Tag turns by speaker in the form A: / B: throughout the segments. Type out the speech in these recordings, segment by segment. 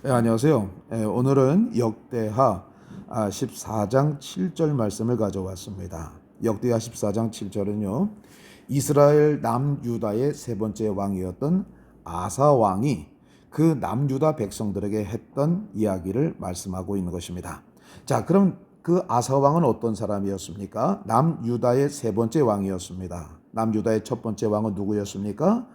A: 네, 안녕하세요. 오늘은 역대하 14장 7절 말씀을 가져왔습니다. 역대하 14장 7절은요. 이스라엘 남유다의 세 번째 왕이었던 아사 왕이 그 남유다 백성들에게 했던 이야기를 말씀하고 있는 것입니다. 자, 그럼 그 아사 왕은 어떤 사람이었습니까? 남유다의 세 번째 왕이었습니다. 남유다의 첫 번째 왕은 누구였습니까?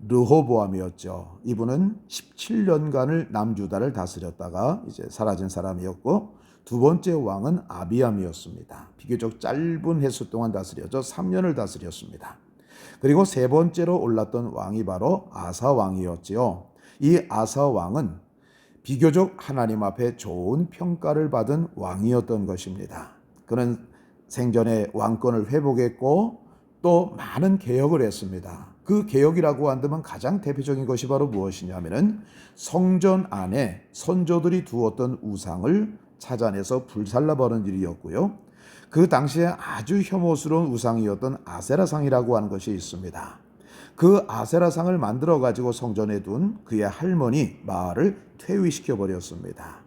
A: 르호보암이었죠. 이분은 17년간을 남유다를 다스렸다가 이제 사라진 사람이었고, 두 번째 왕은 아비암이었습니다. 비교적 짧은 횟수 동안 다스렸죠. 3년을 다스렸습니다. 그리고 세 번째로 올랐던 왕이 바로 아사 왕이었지요. 이 아사 왕은 비교적 하나님 앞에 좋은 평가를 받은 왕이었던 것입니다. 그는 생전에 왕권을 회복했고 또 많은 개혁을 했습니다. 그 개혁이라고 한다면 가장 대표적인 것이 바로 무엇이냐면은 성전 안에 선조들이 두었던 우상을 찾아내서 불살라버린 일이었고요. 그 당시에 아주 혐오스러운 우상이었던 아세라상이라고 하는 것이 있습니다. 그 아세라상을 만들어 가지고 성전에 둔 그의 할머니 마아를 퇴위시켜 버렸습니다.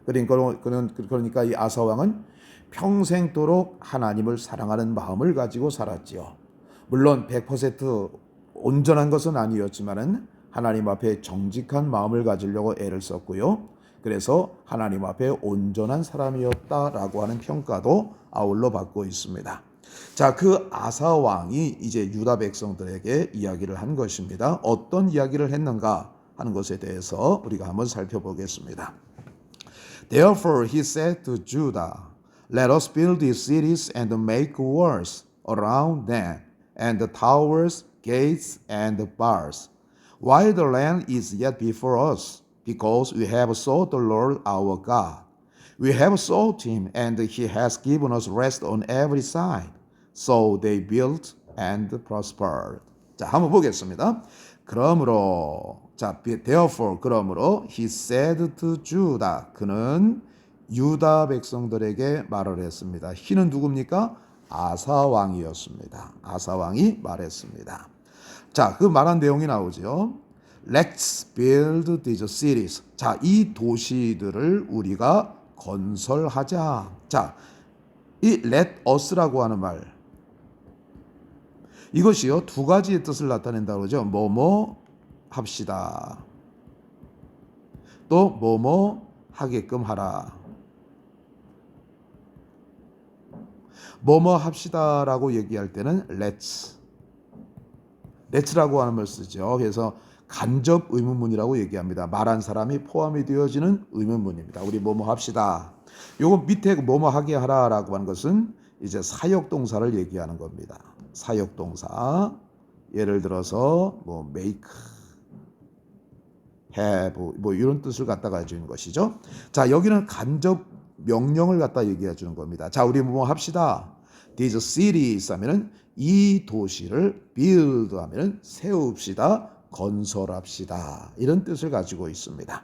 A: 그러니까 이 아사왕은 평생도록 하나님을 사랑하는 마음을 가지고 살았지요. 물론 100% 온전한 것은 아니었지만은 하나님 앞에 정직한 마음을 가지려고 애를 썼고요. 그래서 하나님 앞에 온전한 사람이었다라고 하는 평가도 아울러 받고 있습니다. 자, 그 아사 왕이 이제 유다 백성들에게 이야기를 한 것입니다. 어떤 이야기를 했는가 하는 것에 대해서 우리가 한번 살펴보겠습니다. Therefore he said to Judah, Let us build these cities and make walls around them, and the towers, gates, and bars, while the land is yet before us, because we have sought the Lord our God. We have sought him, and he has given us rest on every side. So they built and prospered. 자, 한번 보겠습니다. 그러므로 he said to Judah, 그는 유다 백성들에게 말을 했습니다. he는 누굽니까? 아사 왕이었습니다. 아사 왕이 말했습니다. 자, 그 말한 내용이 나오죠. Let's build these cities. 자, 이 도시들을 우리가 건설하자. 자, 이 let us라고 하는 말, 이것이요 두 가지의 뜻을 나타낸다고 그러죠. 뭐뭐 합시다. 또 뭐뭐 하게끔 하라. 뭐뭐 합시다라고 얘기할 때는 let's라고 하는 말 쓰죠. 그래서 간접 의문문이라고 얘기합니다. 말한 사람이 포함이 되어지는 의문문입니다. 우리 뭐뭐 합시다. 요거 밑에 뭐뭐 하게 하라라고 하는 것은 이제 사역동사를 얘기하는 겁니다. 사역동사. 예를 들어서 뭐 make, have 뭐 이런 뜻을 갖다가 해주는 것이죠. 자, 여기는 간접 명령을 갖다 얘기해 주는 겁니다. 자, 우리 뭐 합시다. These cities 하면은 이 도시를 build 하면은 세웁시다, 건설합시다, 이런 뜻을 가지고 있습니다.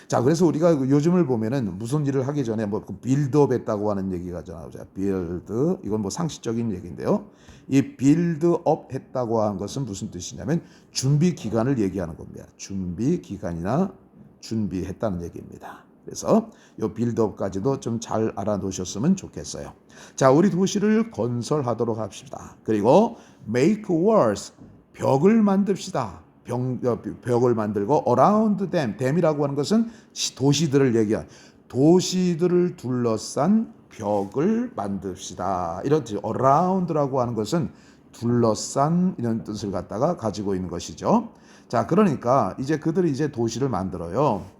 A: 자, 그래서 우리가 요즘을 보면은 무슨 일을 하기 전에 뭐 빌드업 했다고 하는 얘기가 나오죠. 빌드, 이건 뭐 상식적인 얘기인데요. 이 빌드업 했다고 하는 것은 무슨 뜻이냐면 준비 기간을 얘기하는 겁니다. 준비 기간이나 준비했다는 얘기입니다. 그래서 이 빌드업까지도 좀 잘 알아놓으셨으면 좋겠어요. 자, 우리 도시를 건설하도록 합시다. 그리고 make walls, 벽을 만듭시다. 벽을 만들고 around them, them이라고 하는 것은 도시들을 얘기한, 도시들을 둘러싼 벽을 만듭시다. 이런 뜻. around라고 하는 것은 둘러싼 이런 뜻을 갖다가 가지고 있는 것이죠. 자, 그러니까 이제 그들이 이제 도시를 만들어요.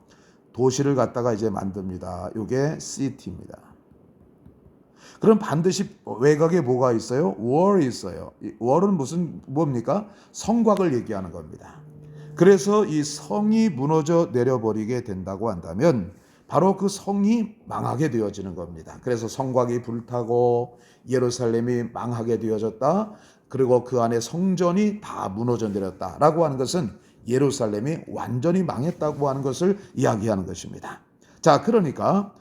A: 도시를 갖다가 이제 만듭니다. 이게 city입니다. 그럼 반드시 외곽에 뭐가 있어요? 월이 있어요. 월은 뭡니까? 성곽을 얘기하는 겁니다. 그래서 이 성이 무너져 내려버리게 된다고 한다면 바로 그 성이 망하게 되어지는 겁니다. 그래서 성곽이 불타고 예루살렘이 망하게 되어졌다. 그리고 그 안에 성전이 다 무너져 내렸다라고 하는 것은 예루살렘이 완전히 망했다고 하는 것을 이야기하는 것입니다. 자, 그러니까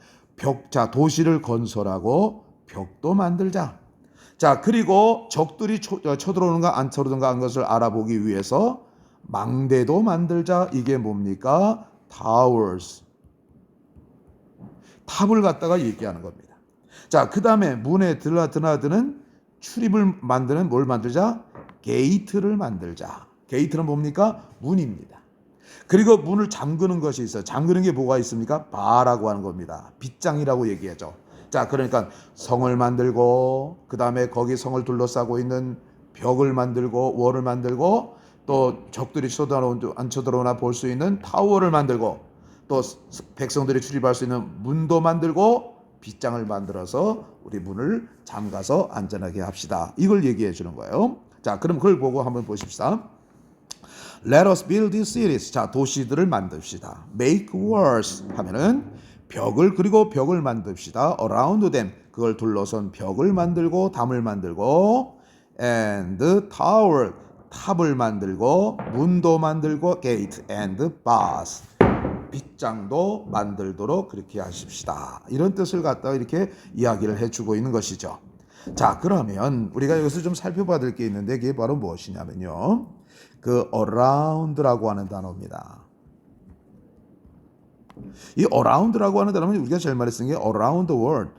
A: 도시를 건설하고 벽도 만들자. 자, 그리고 적들이 쳐들어오는가 안 쳐들어오는가 하는 것을 알아보기 위해서 망대도 만들자. 이게 뭡니까? Towers, 탑을 갖다가 얘기하는 겁니다. 자, 그 다음에 문에 드나드는 출입을 만드는 뭘 만들자? 게이트를 만들자. 게이트는 뭡니까? 문입니다. 그리고 문을 잠그는 것이 있어요. 잠그는 게 뭐가 있습니까? 바라고 하는 겁니다. 빗장이라고 얘기하죠. 자, 그러니까 성을 만들고 그 다음에 거기 성을 둘러싸고 있는 벽을 만들고 월을 만들고 또 적들이 안 쳐들어오나 볼 수 있는 타워를 만들고 또 백성들이 출입할 수 있는 문도 만들고 빗장을 만들어서 우리 문을 잠가서 안전하게 합시다. 이걸 얘기해 주는 거예요. 자, 그럼 그걸 보고 한번 보십시다. Let us build these cities. 자, 도시들을 만듭시다. Make walls 하면은 벽을 만듭시다. Around them. 그걸 둘러선 벽을 만들고 담을 만들고 and tower. 탑을 만들고 문도 만들고 gate and bars. 빗장도 만들도록 그렇게 하십시다. 이런 뜻을 갖다가 이렇게 이야기를 해주고 있는 것이죠. 자, 그러면 우리가 여기서 좀 살펴봐야 될 게 있는데 그게 바로 무엇이냐면요. 그 around라고 하는 단어입니다. 이 around라고 하는 단어는 우리가 제일 많이 쓰는 게 around the world.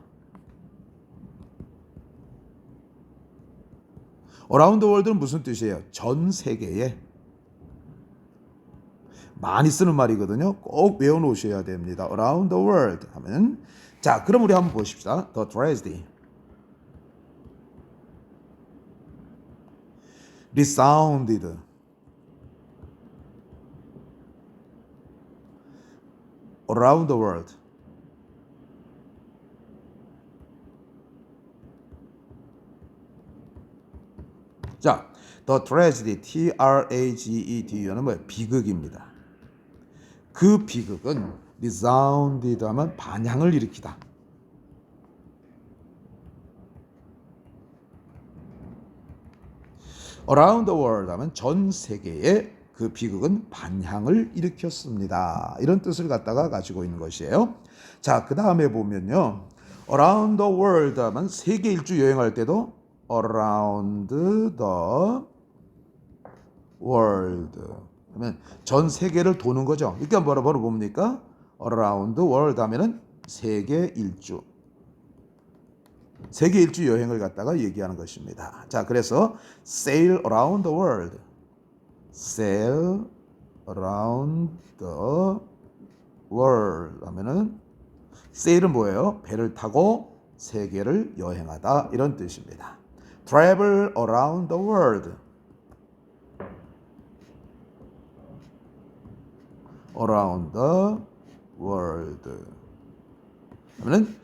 A: around the world는 무슨 뜻이에요? 전 세계에. 많이 쓰는 말이거든요. 꼭 외워놓으셔야 됩니다. around the world 하면 자, 그럼 우리 한번 보십시다. The tragedy. resounded. around the world. 자, the tragedy, T-R-A-G-E-D-는 뭐예요? 비극입니다. 그 비극은 resounded 하면 반향을 일으키다. around the world 하면 전 세계에 그 비극은 반향을 일으켰습니다. 이런 뜻을 갖다가 가지고 있는 것이에요. 자, 그 다음에 보면요. around the world 하면 세계 일주 여행할 때도 around the world 하면 전 세계를 도는 거죠. 그러니까 뭐라고 봅니까? around the world 하면은 세계 일주 여행을 갖다가 얘기하는 것입니다. 자, 그래서 sail around the world. sail around the world 하면은 sail은 뭐예요? 배를 타고 세계를 여행하다 이런 뜻입니다. travel around the world. around the world 하면은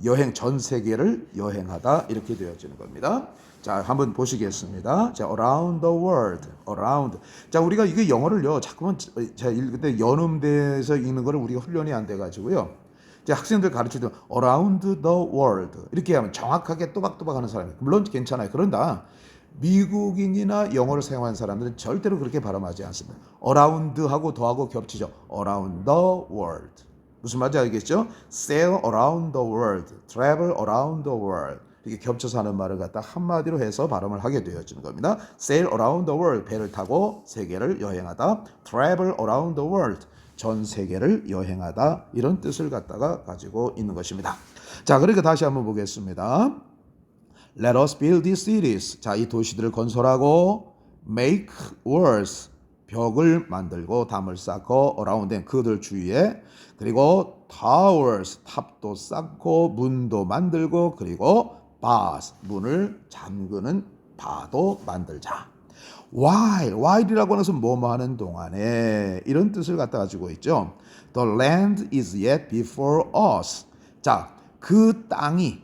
A: 여행 전 세계를 여행하다 이렇게 되어지는 겁니다. 자, 한번 보시겠습니다. 자, around the world, around. 자, 우리가 이게 영어를요, 자꾸만 제가 읽을 때 연음대에서 읽는 거를 우리가 훈련이 안 돼가지고요. 이제 학생들 가르칠 때 around the world 이렇게 하면 정확하게 또박또박 하는 사람이 물론 괜찮아요. 그런다 미국인이나 영어를 사용하는 사람들은 절대로 그렇게 발음하지 않습니다. around하고 더하고 겹치죠. around the world. 무슨 말인지 알겠죠? sail around the world, travel around the world. 이렇게 겹쳐서 하는 말을 갖다 한마디로 해서 발음을 하게 되어지는 겁니다. sail around the world, 배를 타고 세계를 여행하다. travel around the world, 전 세계를 여행하다. 이런 뜻을 갖다가 가지고 있는 것입니다. 자, 그러니까 다시 한번 보겠습니다. Let us build these cities. 자, 이 도시들을 건설하고 make walls, 벽을 만들고 담을 쌓고 around them, 그들 주위에 그리고 towers, 탑도 쌓고 문도 만들고 그리고 bars, 문을 잠그는 바도 만들자. while이라고 해서 뭐뭐 하는 동안에 이런 뜻을 갖다 가지고 있죠. The land is yet before us. 자, 그 땅이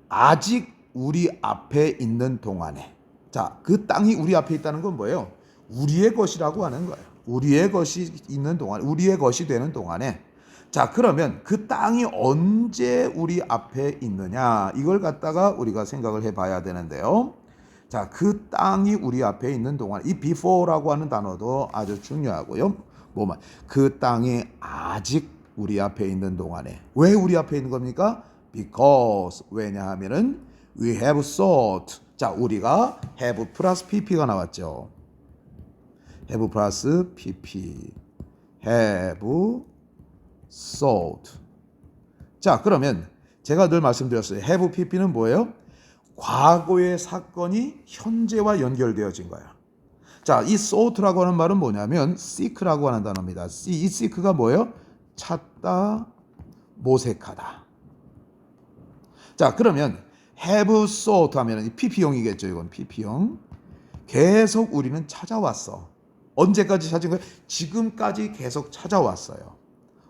A: 아직 우리 앞에 있는 동안에. 자, 그 땅이 우리 앞에 있다는 건 뭐예요? 우리의 것이라고 하는 거예요. 우리의 것이 있는 동안, 우리의 것이 되는 동안에. 자, 그러면 그 땅이 언제 우리 앞에 있느냐? 이걸 갖다가 우리가 생각을 해봐야 되는데요. 자, 그 땅이 우리 앞에 있는 동안, 이 before라고 하는 단어도 아주 중요하고요. 뭐만 그 땅이 아직 우리 앞에 있는 동안에. 왜 우리 앞에 있는 겁니까? Because 왜냐하면은 we have sought. 자, 우리가 have 플러스 pp가 나왔죠. have 플러스 pp. have sought. 자, 그러면 제가 늘 말씀드렸어요. have pp는 뭐예요? 과거의 사건이 현재와 연결되어진 거예요. 자, 이 sought라고 하는 말은 뭐냐면 seek라고 하는 단어입니다. 이 seek가 뭐예요? 찾다, 모색하다. 자, 그러면 have sought 하면 pp형이겠죠. 이건 pp형. 계속 우리는 찾아왔어. 언제까지 찾은 거예요? 지금까지 계속 찾아왔어요.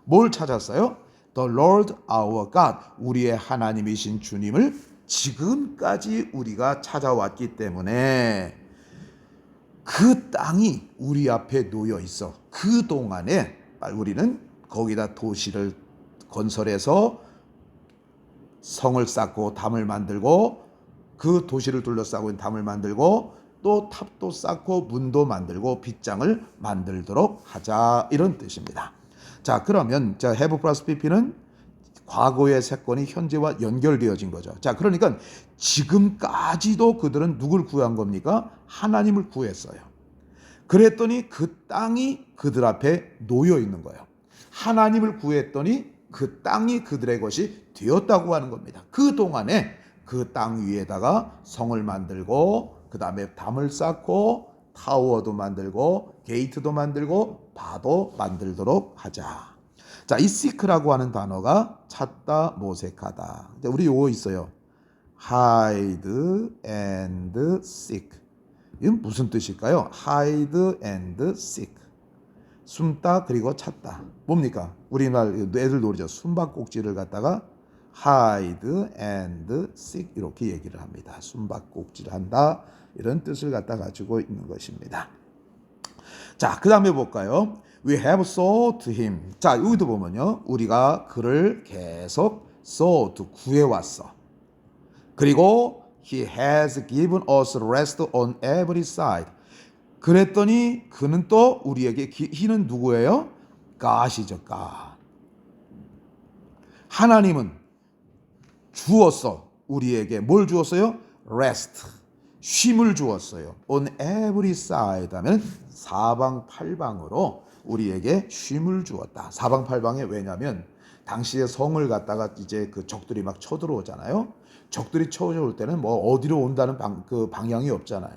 A: 뭘 찾았어요? The Lord our God, 우리의 하나님이신 주님을 지금까지 우리가 찾아왔기 때문에 그 땅이 우리 앞에 놓여 있어. 그 동안에 우리는 거기다 도시를 건설해서 성을 쌓고 담을 만들고 그 도시를 둘러싸고 있는 담을 만들고 또 탑도 쌓고 문도 만들고 빗장을 만들도록 하자, 이런 뜻입니다. 자, 그러면 자 have 플러스 pp는 과거의 사건이 현재와 연결되어진 거죠. 자, 그러니까 지금까지도 그들은 누굴 구한 겁니까? 하나님을 구했어요. 그랬더니 그 땅이 그들 앞에 놓여 있는 거예요. 하나님을 구했더니 그 땅이 그들의 것이 되었다고 하는 겁니다. 그 동안에 그 땅 위에다가 성을 만들고 그 다음에 담을 쌓고 타워도 만들고 게이트도 만들고 바도 만들도록 하자. 자, 이 seek라고 하는 단어가 찾다, 모색하다. 우리 요거 있어요. hide and seek. 이건 무슨 뜻일까요? hide and seek. 숨다 그리고 찾다. 뭡니까? 우리나라 애들 놀이죠. 숨바꼭질을 갖다가 hide and seek 이렇게 얘기를 합니다. 숨바꼭질 한다, 이런 뜻을 갖다 가지고 있는 것입니다. 자, 그 다음에 볼까요? We have sought him. 자, 여기도 보면요, 우리가 그를 계속 sought, 구해왔어. 그리고 he has given us rest on every side. 그랬더니 그는 또 우리에게, he는 누구예요? God이죠. God. 하나님은 주었어. 우리에게 뭘 주었어요? rest, 쉼을 주었어요. on every side 하면 사방팔방으로 우리에게 쉼을 주었다. 사방팔방에, 왜냐하면 당시에 성을 갖다가 이제 그 적들이 막 쳐들어오잖아요. 적들이 쳐들어올 때는 뭐 어디로 온다는 그 방향이 없잖아요.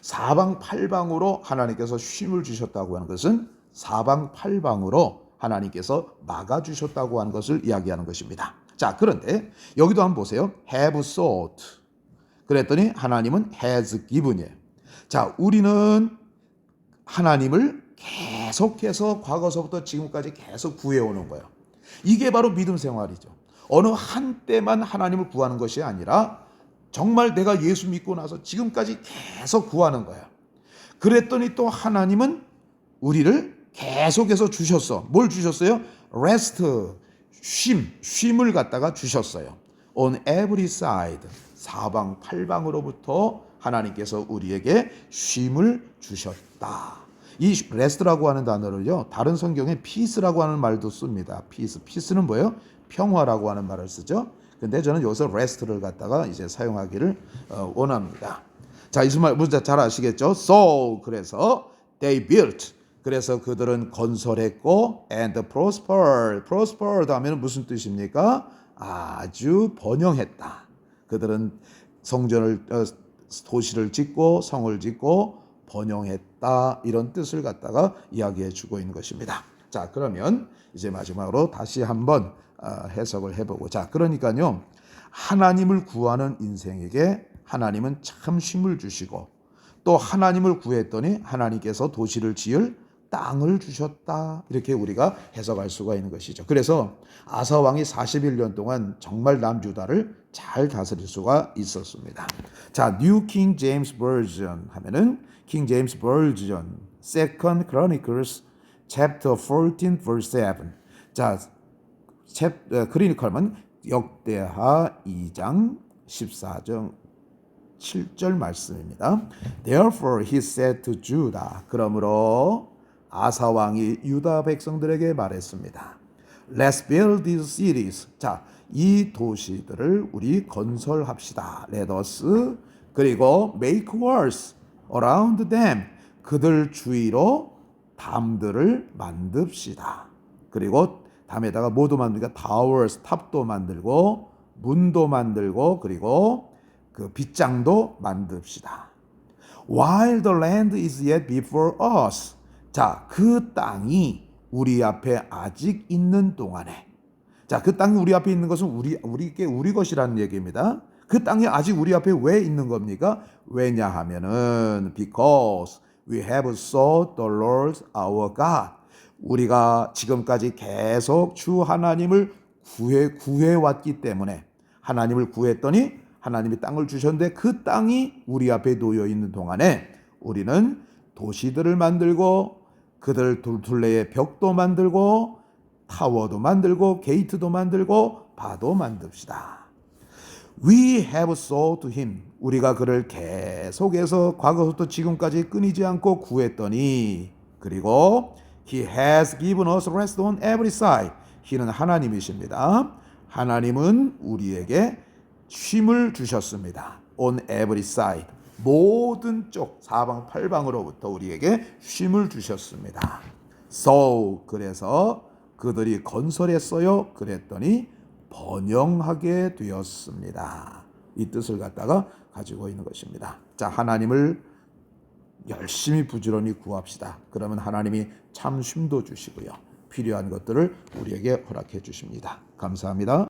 A: 사방팔방으로 하나님께서 쉼을 주셨다고 하는 것은 사방팔방으로 하나님께서 막아주셨다고 하는 것을 이야기하는 것입니다. 자, 그런데 여기도 한번 보세요. have sought. 그랬더니 하나님은 has given이에요. 자, 우리는 하나님을 계속해서 과거서부터 지금까지 계속 구해오는 거예요. 이게 바로 믿음 생활이죠. 어느 한때만 하나님을 구하는 것이 아니라 정말 내가 예수 믿고 나서 지금까지 계속 구하는 거예요. 그랬더니 또 하나님은 우리를 계속해서 주셨어. 뭘 주셨어요? rest, 쉼을 갖다가 주셨어요. on every side, 사방팔방으로부터 하나님께서 우리에게 쉼을 주셨다. 이 rest라고 하는 단어를요, 다른 성경에 peace라고 하는 말도 씁니다. peace는 뭐예요? 평화라고 하는 말을 쓰죠. 근데 저는 여기서 rest를 갖다가 이제 사용하기를 원합니다. 자, 이 말 문자 잘 아시겠죠? So, 그래서 they built, 그래서 그들은 건설했고, and prospered 하면 무슨 뜻입니까? 아주 번영했다. 그들은 성전을, 도시를 짓고 성을 짓고 번영했다, 이런 뜻을 갖다가 이야기해 주고 있는 것입니다. 자, 그러면 이제 마지막으로 다시 한번 해석을 해보고, 자, 그러니까요, 하나님을 구하는 인생에게 하나님은 참 쉼을 주시고, 또 하나님을 구했더니 하나님께서 도시를 지을 땅을 주셨다, 이렇게 우리가 해석할 수가 있는 것이죠. 그래서 아사 왕이 41년 동안 정말 남유다를 잘 다스릴 수가 있었습니다. 자, New King James Version 하면은 King James Version, Second Chronicles Chapter 14, Verse 7. 자, 크리니컬은 역대하 2장 14절 7절 말씀입니다. Therefore he said to Judah, 그러므로 아사 왕이 유다 백성들에게 말했습니다. Let's build these cities. 자, 이 도시들을 우리 건설합시다. Let us. 그리고 make walls around them. 그들 주위로 담들을 만듭시다. 그리고 담에다가 뭐도 만드니까 towers, 탑도 만들고 문도 만들고 그리고 그 빗장도 만듭시다. While the land is yet before us. 자, 그 땅이 우리 앞에 아직 있는 동안에. 자, 그 땅이 우리 앞에 있는 것은 우리 것이라는 얘기입니다. 그 땅이 아직 우리 앞에 왜 있는 겁니까? 왜냐하면은 because we have sought the Lord our God. 우리가 지금까지 계속 주 하나님을 구해왔기 때문에 하나님을 구했더니 하나님이 땅을 주셨는데 그 땅이 우리 앞에 놓여 있는 동안에 우리는 도시들을 만들고 그들 둘레에 벽도 만들고 타워도 만들고 게이트도 만들고 바도 만듭시다. We have sought him. 우리가 그를 계속해서 과거부터 지금까지 끊이지 않고 구했더니 그리고 he has given us rest on every side. he는 하나님이십니다. 하나님은 우리에게 쉼을 주셨습니다. on every side. 모든 쪽 사방팔방으로부터 우리에게 쉼을 주셨습니다. So 그래서 그들이 건설했어요. 그랬더니 번영하게 되었습니다. 이 뜻을 갖다가 가지고 있는 것입니다. 자, 하나님을 열심히 부지런히 구합시다. 그러면 하나님이 참 쉼도 주시고요. 필요한 것들을 우리에게 허락해 주십니다. 감사합니다.